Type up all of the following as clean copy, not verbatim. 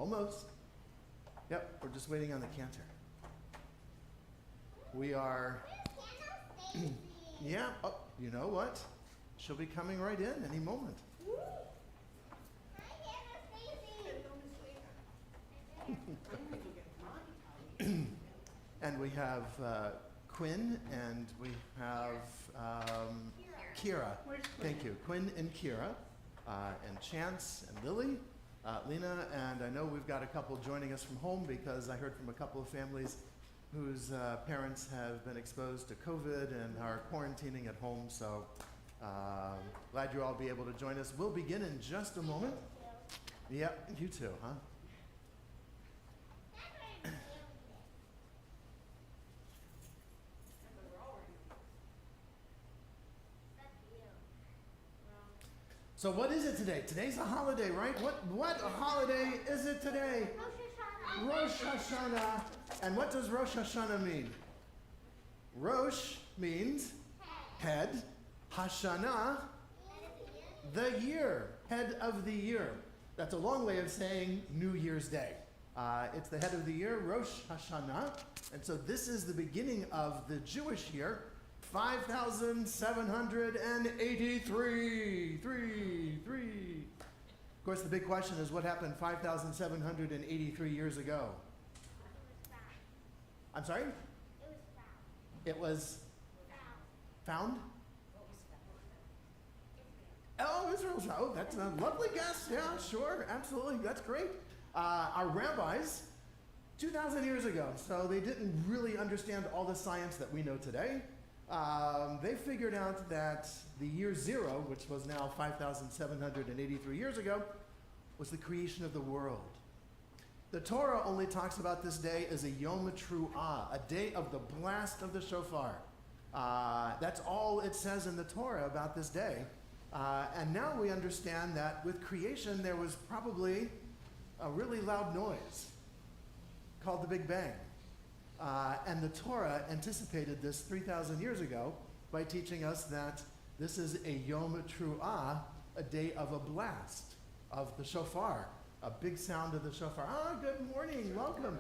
Almost. Yep, we're just waiting on the cantor. We are, yeah, oh, you know what? She'll be coming right in any moment. And we have Quinn and we have Kira. Thank you. Quinn and Kira, and Chance and Lily, Lena, and I know we've got a couple joining us from home because I heard from a couple of families whose parents have been exposed to COVID and are quarantining at home, so glad you'll all be able to join us. We'll begin in just a moment. Yeah, you too, huh? So what is it today? Today's a holiday, right? What holiday is it today? Rosh Hashanah. And what does Rosh Hashanah mean? Rosh means head. Hashanah, the year. Head of the year. That's a long way of saying New Year's Day. It's the head of the year, Rosh Hashanah. And so this is the beginning of the Jewish year, 5,783. Of course, the big question is what happened 5,783 years ago? I'm sorry? It was found? Oh, Israel. Oh, that's a lovely guess. Yeah, sure, absolutely. That's great. Our rabbis, 2,000 years ago, so they didn't really understand all the science that we know today. They figured out that the year zero, which was now 5,783 years ago, was the creation of the world. The Torah only talks about this day as a Yom Tru'ah, a day of the blast of the shofar. That's all it says in the Torah about this day. And now we understand that with creation there was probably a really loud noise called the Big Bang. And the Torah anticipated this 3,000 years ago by teaching us that this is a Yom Tru'ah, a day of a blast of the shofar, a big sound of the shofar. Good morning, welcome.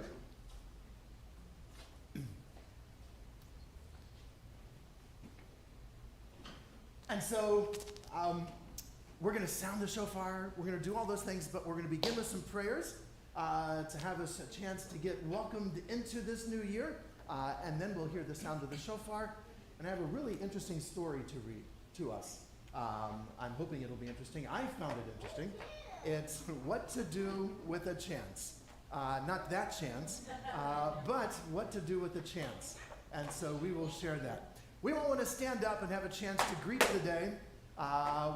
And so we're going to sound the shofar, we're going to do all those things, but we're going to begin with some prayers to have us a chance to get welcomed into this new year, and then we'll hear the sound of the shofar. And I have a really interesting story to read to us. I'm hoping it'll be interesting. I found it interesting. It's what to do with a chance. Not that chance, but what to do with a chance. And so we will share that. We all want to stand up and have a chance to greet the day.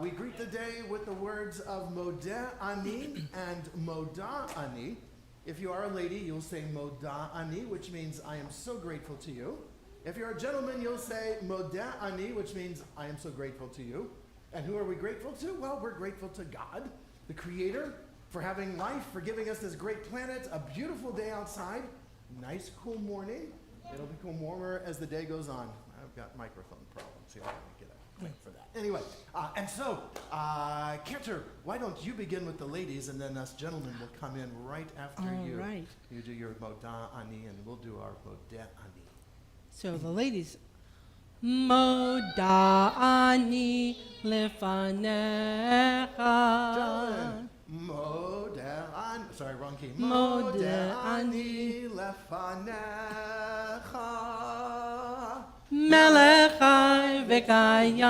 We greet the day with the words of Modeh Ani and Moda Ani. If you are a lady, you'll say Moda Ani, which means I am so grateful to you. If you're a gentleman, you'll say Modeh Ani, which means I am so grateful to you. And who are we grateful to? Well, we're grateful to God, the Creator, for having life, for giving us this great planet, a beautiful day outside, nice cool morning. It'll become warmer as the day goes on. I've got microphone problems here. Let me get a click for that. Anyway, and so, Cantor, why don't you begin with the ladies, and then us gentlemen will come in right after you. All right. You do your Moda Ani, and we'll do our Modeh Ani. So the ladies, Moda Ani lefanecha. Gentlemen, Modeh Ani. Sorry, wrong key. Modeh Ani lefanecha. Melechai v'kayam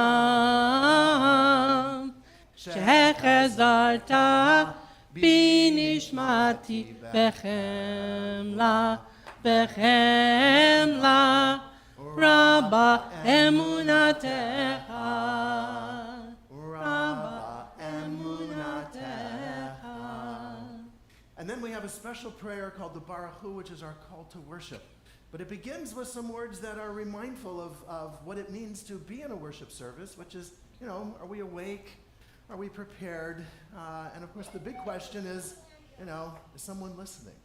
shechezarta binishmati bechemla Rabba emunatecha And then we have a special prayer called the Baruch Hu, which is our call to worship. But it begins with some words that are remindful of what it means to be in a worship service, which is, are we awake? Are we prepared? And of course, the big question is, is someone listening?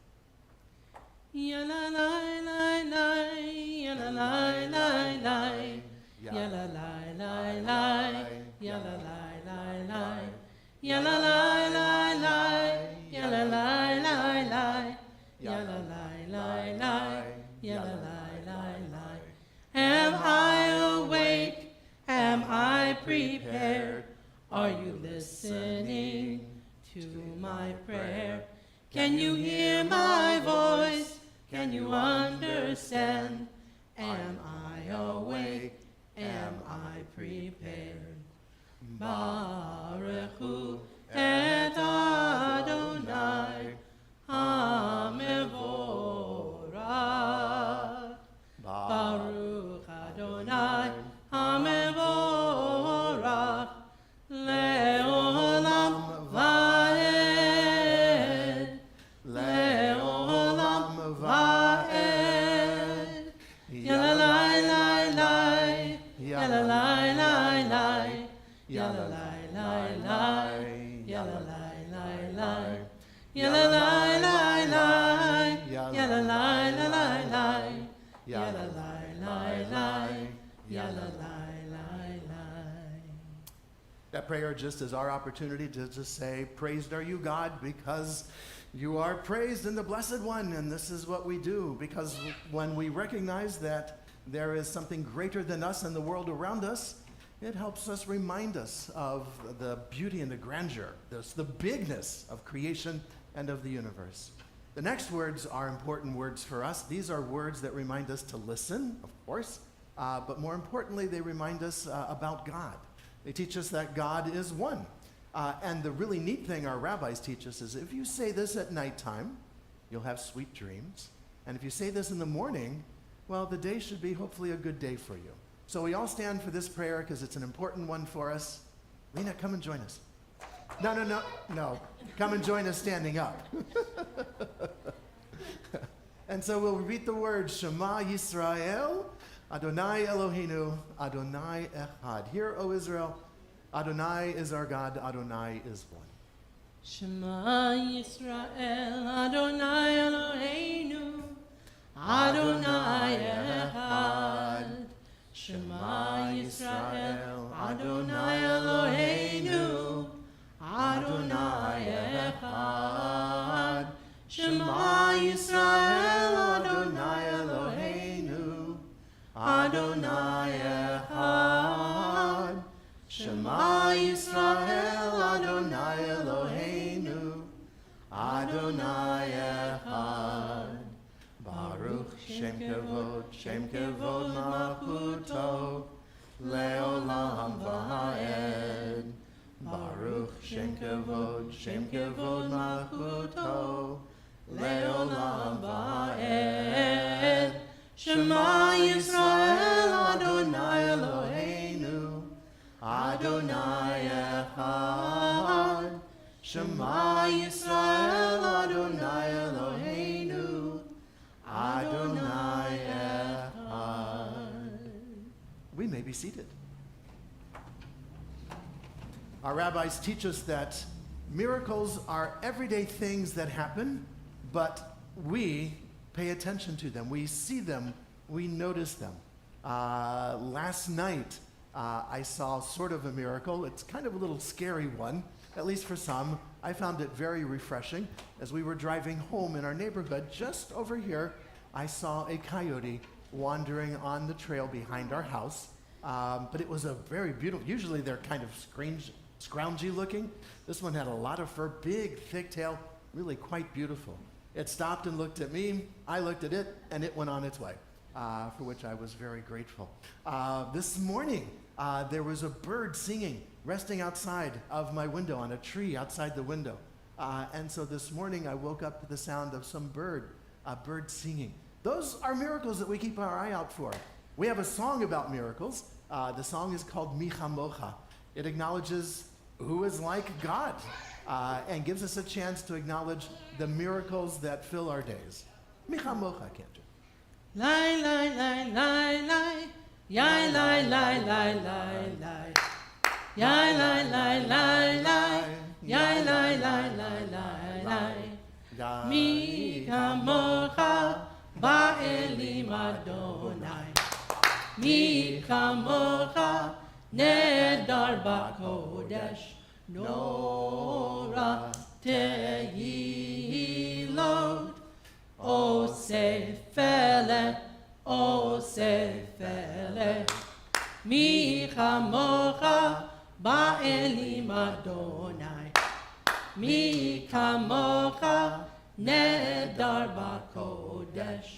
Are you listening to my prayer? Can you hear my voice? Can you understand? Am I awake? Am I prepared? Baruch Hu et Adonai HaMevorach. Baruch Adonai HaMevorach Le'olam Va'ed. Le'olam Va'ed. Yalalai lai lai. Yalalai lai lai. Yalalai lai lai. Yalalai lai lai. Yalalai lai lai. Yalalai lai lai. Yalalai lai lai. Yalalai lai lai. That prayer just is our opportunity to just say, praised are you, God, because you are praised in the Blessed One. And this is what we do, because when we recognize that there is something greater than us in the world around us, it helps us remind us of the beauty and the grandeur, the bigness of creation and of the universe. The next words are important words for us. These are words that remind us to listen, of course, but more importantly, they remind us about God. They teach us that God is one. And the really neat thing our rabbis teach us is if you say this at nighttime, you'll have sweet dreams. And if you say this in the morning, well, the day should be hopefully a good day for you. So we all stand for this prayer because it's an important one for us. Lena, come and join us. No. Come and join us standing up. And so we'll repeat the words, Shema Yisrael, Adonai Eloheinu, Adonai Echad. Hear, O Israel, Adonai is our God, Adonai is one. Shema Yisrael, Adonai Eloheinu, Adonai Echad. Shema Yisrael, Adonai Eloheinu, Adonai Echad. Shema Yisrael, Adonai Eloheinu, Adonai Echad. Shema Yisrael, Adonai Eloheinu, Adonai Echad. Baruch Shem Kevod Malchuto, Le'olam Va'ed. Baruch Shem Kevod Malchuto, Le'olam Va'ed. Shema Yisrael, Adonai Eloheinu, Adonai Echad. Shema Yisrael, Adonai Eloheinu, Adonai Echad. We may be seated. Our rabbis teach us that miracles are everyday things that happen, but we pay attention to them. We see them. We notice them. Last night, I saw sort of a miracle. It's kind of a little scary one, at least for some. I found it very refreshing. As we were driving home in our neighborhood, just over here, I saw a coyote wandering on the trail behind our house. But it was a very beautiful, usually they're kind of scroungy looking. This one had a lot of fur, big, thick tail, really quite beautiful. It stopped and looked at me. I looked at it, and it went on its way, for which I was very grateful. This morning, there was a bird singing, resting outside of my window on a tree outside the window. And so this morning, I woke up to the sound of some bird singing. Those are miracles that we keep our eye out for. We have a song about miracles. The song is called Mi Chamocha. It acknowledges who is like God and gives us a chance to acknowledge the miracles that fill our days. Mi Chamocha, Cantor. Lai, lai, lai, lai, lai. Yai, lai, lai, lai, lai, lai. Yai, lai, lai, lai, lai. Yai, lai, lai, lai, lai, lai. Mi Chamocha ba'elim Adonai. Mi Chamocha Nedar b'kodesh, Nora tehilot, Oseh felet, Mi chamocha Ba'elim Adonai, mi kamocha nedar b'kodesh.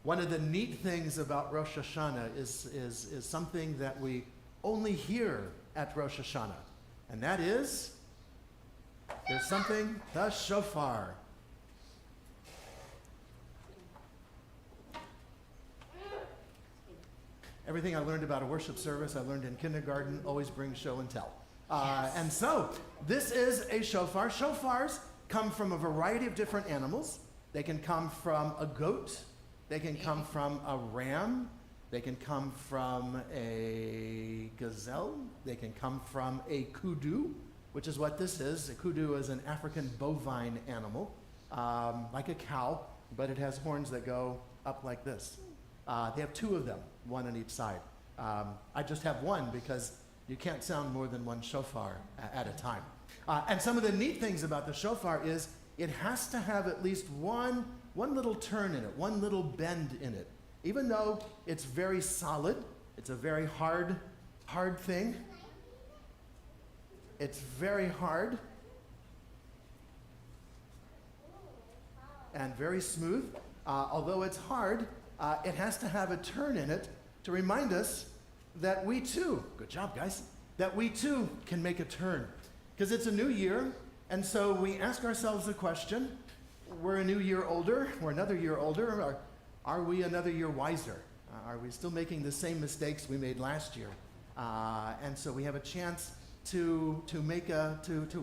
One of the neat things about Rosh Hashanah is something that we only hear at Rosh Hashanah, and that is there's something, the shofar. Everything I learned about a worship service, I learned in kindergarten, always bring show and tell. And so, this is a shofar. Shofars come from a variety of different animals. They can come from a goat. They can come from a ram. They can come from a gazelle. They can come from a kudu, which is what this is. A kudu is an African bovine animal, like a cow, but it has horns that go up like this. They have two of them, one on each side. I just have one because you can't sound more than one shofar at a time. And some of the neat things about the shofar is it has to have at least one little turn in it, one little bend in it. Even though it's very solid, it's a very hard thing. It's very hard and very smooth. Although it's hard, it has to have a turn in it to remind us that we too, good job guys, that we too can make a turn. Because it's a new year, and so we ask ourselves the question, we're a new year older, we're another year older, or are we another year wiser? Are we still making the same mistakes we made last year? And so we have a chance to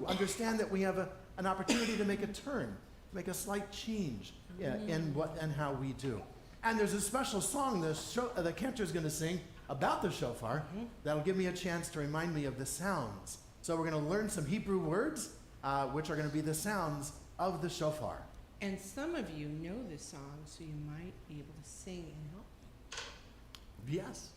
understand that we have an opportunity to make a turn, make a slight change in what and how we do. And there's a special song the cantor is going to sing about the shofar that'll give me a chance to remind me of the sounds. So we're going to learn some Hebrew words, which are going to be the sounds of the shofar. And some of you know this song, so you might be able to sing and help. Yes.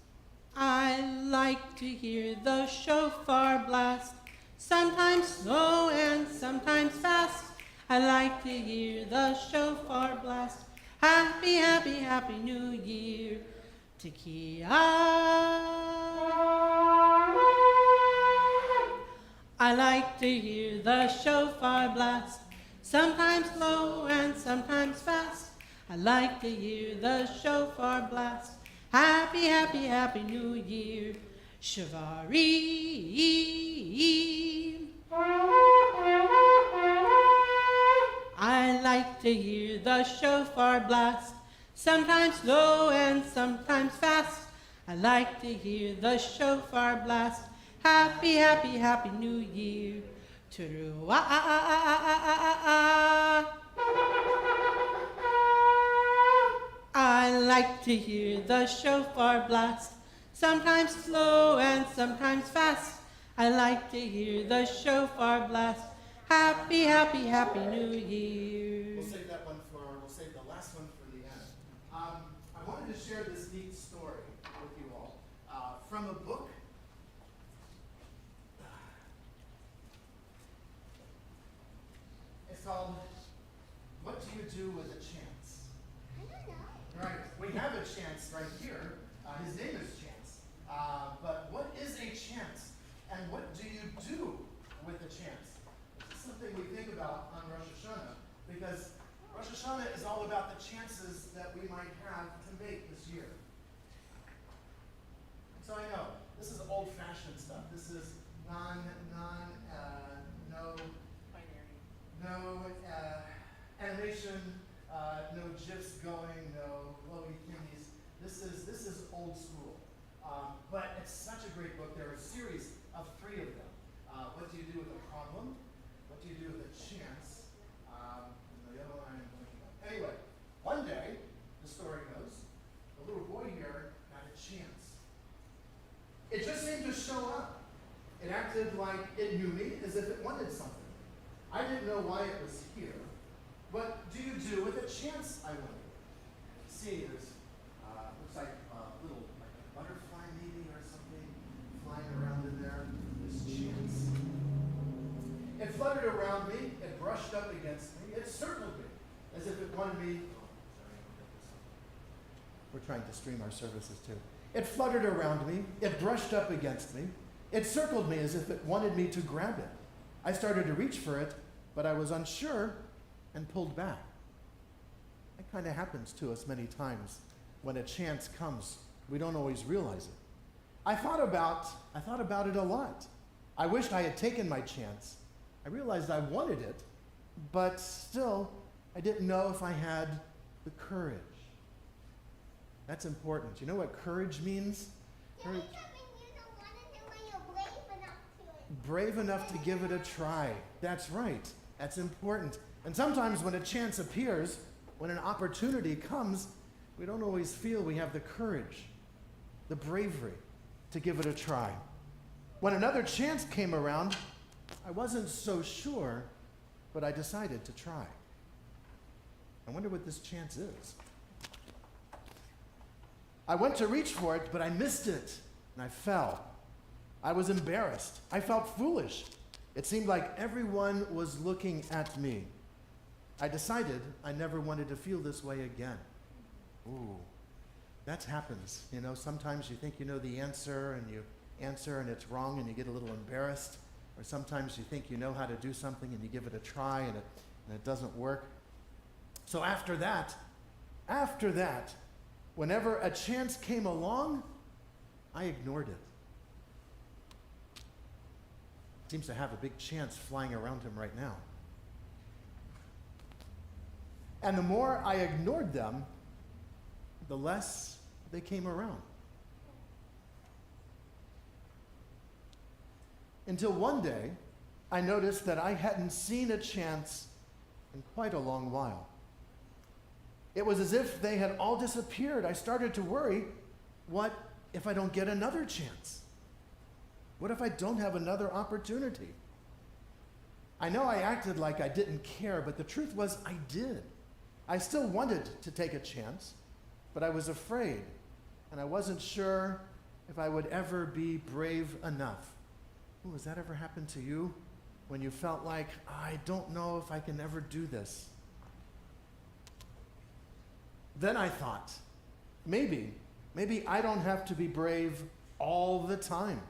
I like to hear the shofar blast, sometimes slow and sometimes fast. I like to hear the shofar blast. Happy, happy, happy New Year. Tekiah. I like to hear the shofar blast, sometimes slow and sometimes fast. I like to hear the shofar blast. Happy, happy, happy New Year. Shavarim. I like to hear the shofar blast, sometimes slow and sometimes fast. I like to hear the shofar blast. Happy, happy, happy New Year. Teruah. I like to hear the shofar blast, sometimes slow and sometimes fast. I like to hear the shofar blast. Happy, happy, happy New Year. We'll save the last one for the end. I wanted to share this neat story with you all from a book. It's called What Do You Do with a Chance? I don't know. Right, we have a chance right here. His name is Chance. But what is a chance? And what do you do with a chance? Something we think about on Rosh Hashanah, because Rosh Hashanah is all about the chances that we might have to make this year. So I know, this is old-fashioned stuff. This is no animation, no GIFs going, no glowy thingies. This is old school. But it's such a great book. There are a series of 3 of them. What do you do with a problem? What do you do with a chance? And the other one I'm blanking on. Anyway, one day, the story goes, the little boy here had a chance. It just seemed to show up. It acted like it knew me, as if it wanted something. I didn't know why it was here. What do you do with a chance, I wonder? See, there's, looks like a little, like a butterfly maybe or something flying around in there. This chance. It fluttered around me, it brushed up against me, it circled me, as if it wanted me. We're trying to stream our services too. It fluttered around me. It brushed up against me. It circled me as if it wanted me to grab it. I started to reach for it, but I was unsure and pulled back. That kind of happens to us many times. When a chance comes, we don't always realize it. I thought about it a lot. I wished I had taken my chance. I realized I wanted it, but still, I didn't know if I had the courage. That's important. You know what courage means? Courage. Brave enough to give it a try. That's right. That's important. And sometimes when a chance appears, when an opportunity comes, we don't always feel we have the courage, the bravery to give it a try. When another chance came around, I wasn't so sure, but I decided to try. I wonder what this chance is. I went to reach for it, but I missed it, and I fell. I was embarrassed. I felt foolish. It seemed like everyone was looking at me. I decided I never wanted to feel this way again. Ooh, that happens. You know, sometimes you think you know the answer, and you answer and it's wrong, and you get a little embarrassed. Or sometimes you think you know how to do something, and you give it a try, and it doesn't work. So after that, whenever a chance came along, I ignored it. Seems to have a big chance flying around him right now. And the more I ignored them, the less they came around. Until one day, I noticed that I hadn't seen a chance in quite a long while. It was as if they had all disappeared. I started to worry, what if I don't get another chance? What if I don't have another opportunity? I know I acted like I didn't care, but the truth was I did. I still wanted to take a chance, but I was afraid, and I wasn't sure if I would ever be brave enough. Ooh, has that ever happened to you? When you felt like, I don't know if I can ever do this. Then I thought, maybe I don't have to be brave all the time.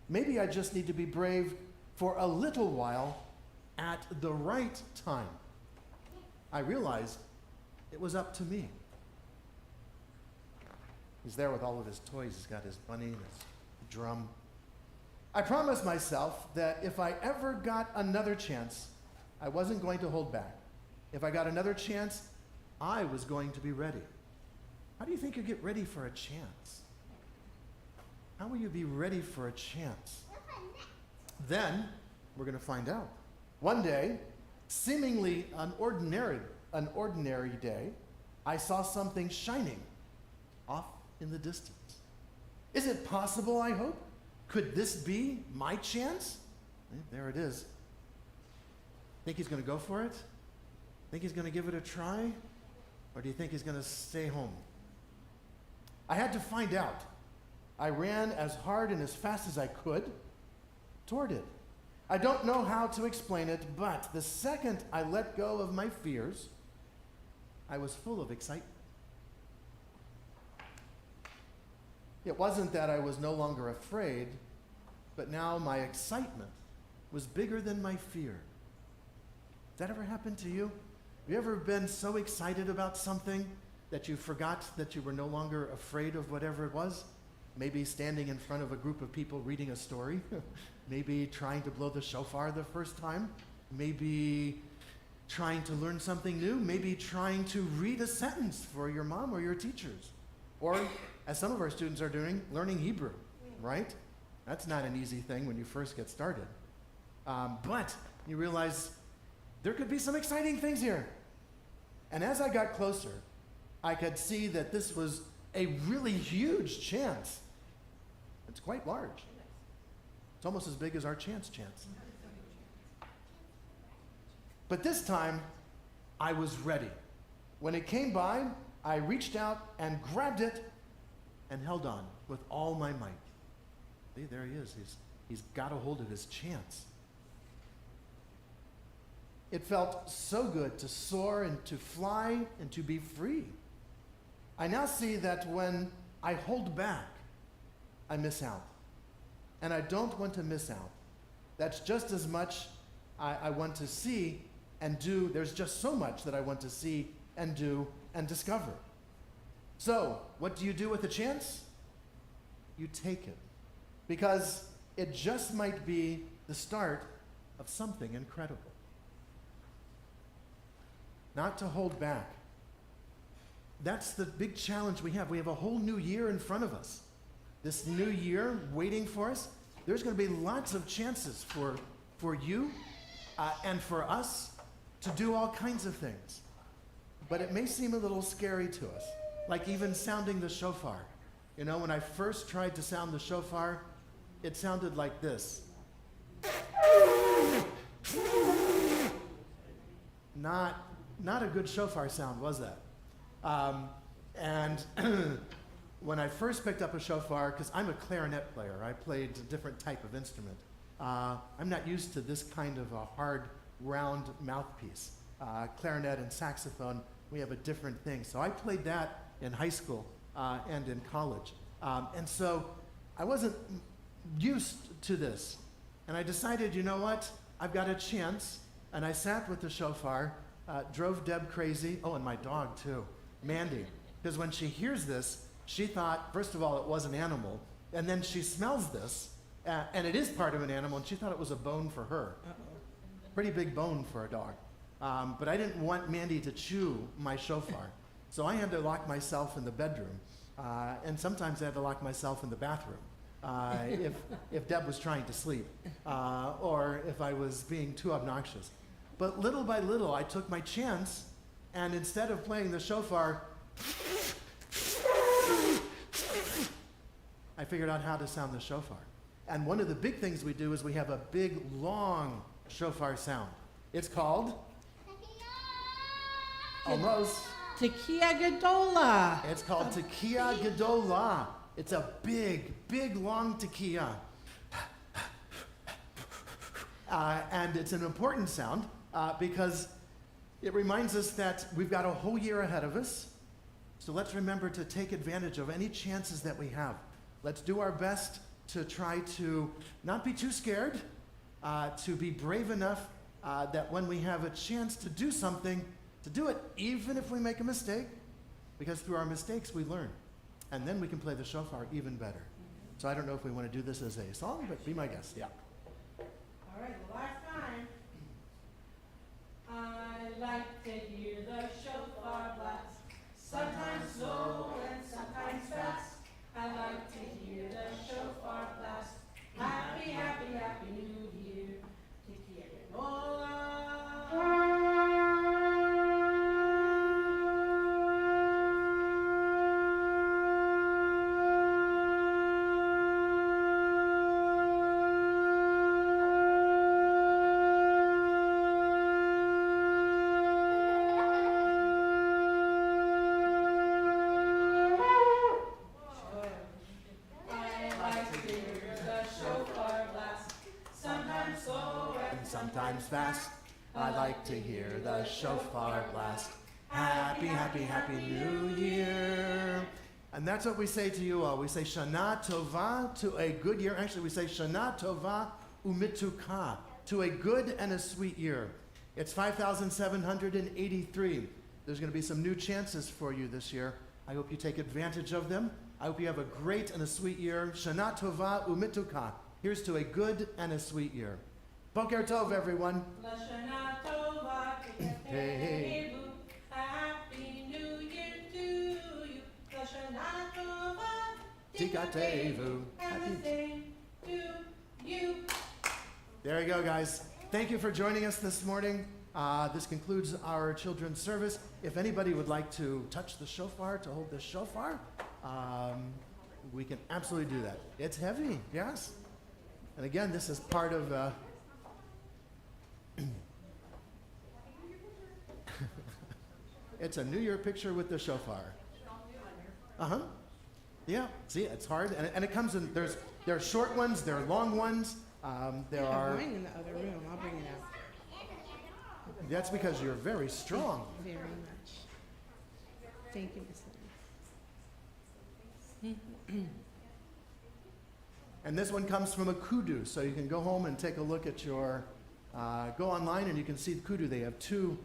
Maybe I just need to be brave for a little while at the right time. I realized it was up to me. He's there with all of his toys. He's got his bunny and his drum. I promised myself that if I ever got another chance, I wasn't going to hold back. If I got another chance, I was going to be ready. How do you think you get ready for a chance? How will you be ready for a chance? Then, we're going to find out. One day, seemingly an ordinary day, I saw something shining off in the distance. Is it possible, I hope? Could this be my chance? There it is. Think he's going to go for it? Think he's going to give it a try? Or do you think he's going to stay home? I had to find out. I ran as hard and as fast as I could toward it. I don't know how to explain it, but the second I let go of my fears, I was full of excitement. It wasn't that I was no longer afraid, but now my excitement was bigger than my fear. Has that ever happened to you? Have you ever been so excited about something that you forgot that you were no longer afraid of whatever it was? Maybe standing in front of a group of people reading a story. Maybe trying to blow the shofar the first time. Maybe trying to learn something new. Maybe trying to read a sentence for your mom or your teachers. Or, as some of our students are doing, learning Hebrew, right? That's not an easy thing when you first get started. But you realize there could be some exciting things here. And as I got closer, I could see that this was a really huge chance. It's quite large. It's almost as big as our chance. But this time, I was ready. When it came by, I reached out and grabbed it and held on with all my might. See, there he is. He's got a hold of his chance. It felt so good to soar and to fly and to be free. I now see that when I hold back, I miss out. And I don't want to miss out. That's just as much I want to see and do. There's just so much that I want to see and do and discover. So, what do you do with a chance? You take it. Because it just might be the start of something incredible. Not to hold back. That's the big challenge we have. We have a whole new year in front of us. This new year waiting for us. There's going to be lots of chances for you and for us to do all kinds of things. But it may seem a little scary to us, like even sounding the shofar. You know, when I first tried to sound the shofar, it sounded like this. Not a good shofar sound, was that? And when I first picked up a shofar, because I'm a clarinet player, I played a different type of instrument. I'm not used to this kind of a hard, round mouthpiece. Clarinet and saxophone, we have a different thing. So I played that in high school and in college. And so I wasn't used to this. And I decided, you know what? I've got a chance. And I sat with the shofar, drove Deb crazy. Oh, and my dog too, Mandy. Because when she hears this, she thought, first of all, it was an animal. And then she smells this, and it is part of an animal, and she thought it was a bone for her. Pretty big bone for a dog. But I didn't want Mandy to chew my shofar. So I had to lock myself in the bedroom. And sometimes I had to lock myself in the bathroom if Deb was trying to sleep or if I was being too obnoxious. But little by little, I took my chance, and instead of playing the shofar, I figured out how to sound the shofar. And one of the big things we do is we have a big, long shofar sound. It's called? Almost. Tekiah Gedola. It's called Tekiah Gedola. It's a big, big, long tekiah. And it's an important sound because it reminds us that we've got a whole year ahead of us. So let's remember to take advantage of any chances that we have. Let's do our best to try to not be too scared, to be brave enough that when we have a chance to do something, to do it even if we make a mistake, because through our mistakes we learn. And then we can play the shofar even better. So I don't know if we want to do this as a song, but be my guest. Yeah. All right, the last time. I like to hear the shofar blast, sometimes slow and sometimes fast. I like to hear the shofar blast. Happy, happy, happy New Year. Tekiah Gedola. Sometimes fast, I like to hear the shofar blast. Happy, happy, happy New Year. And that's what we say to you all. We say Shana Tova, to a good year. Actually, we say Shana Tova Umituka, to a good and a sweet year. It's 5,783. There's going to be some new chances for you this year. I hope you take advantage of them. I hope you have a great and a sweet year. Shana Tova Umituka. Here's to a good and a sweet year. Boker Tov, everyone. Lashana Tova, Hey. Happy New Year to you. Lashana Tova, Tikatevu. and the same to you. There you go, guys. Thank you for joining us this morning. This concludes our children's service. If anybody would like to touch the shofar, to hold the shofar, we can absolutely do that. It's heavy, yes. And again, this is part of... It's a New Year picture with the shofar. Uh-huh. Yeah, see, it's hard. And it comes in, there are short ones, there are long ones. There I have are... mine in the other room. I'll bring it out. That's because you're very strong. Very much. Thank you, Miss Lynn. And this one comes from a kudu, so you can go home and take a look at your, go online and you can see the kudu. They have two